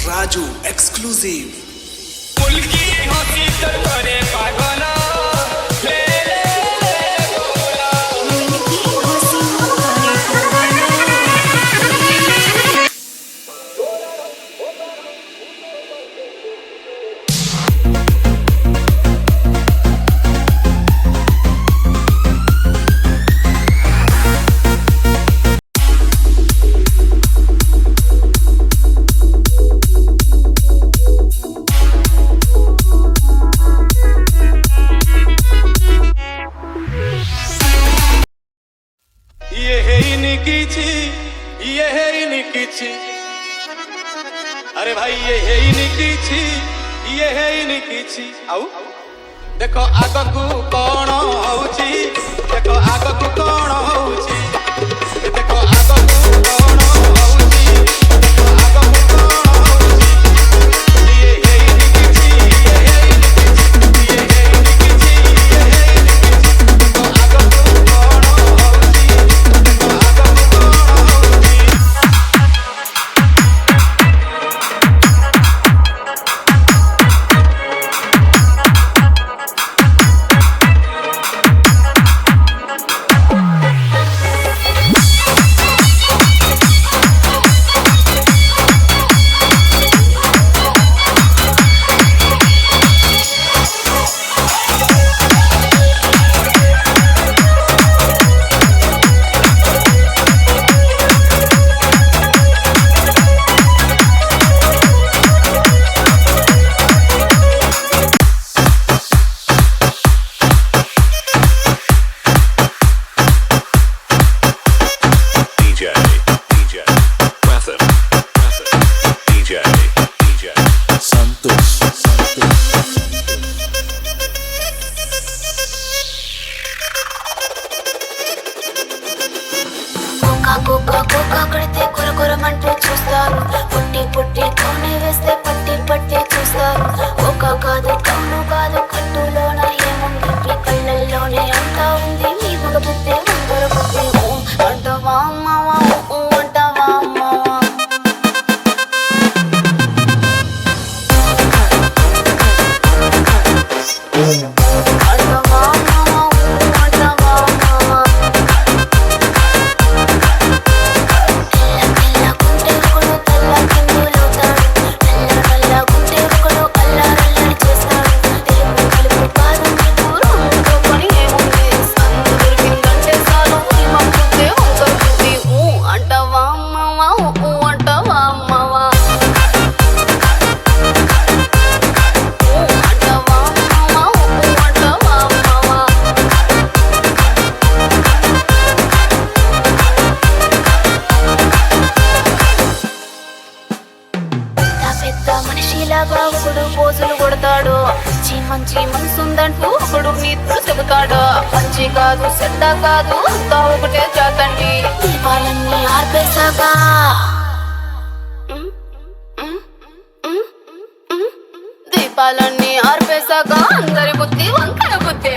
Raju exclusive मुलगी होती तर बरे पागल अरे भाई ये है किछि आउ देखो आगकू कौन होउची देखो आगकू कौन होउची देखो आगकू कौन होउची देखो आगकू कौन होउची ये है किछि ये है किछि देखो आगकू कौन होउची देखो आगकू कौन होउची కడితే కొరకొరమంటూ చూస్తారు పుట్టి పుట్టి కౌని వేస్తే పట్టి పట్టి చూస్తారు ఒక కాదు కౌను కాదు కట్టులోన ఏముంది మీ కళ్ళల్లోనే అంతా ఉంది మీ మగ బుద్ధి వంకర బుద్ధి అంటవా అమ్మవా అంటవా అమ్మవా మనిషిలాగా ఒకడు పోజులు కొడతాడు మంచి మనసుందంటూ ఒకడు నీతులు చెబుతాడు మంచి కాదు చెడ్డ కాదు అంతా ఒకటే జాతండి దీపాలన్నీ ఆర్పేశాక దీపాలన్నీ ఆర్పేశాక అందరి బుద్ధి వంకర బుద్ధి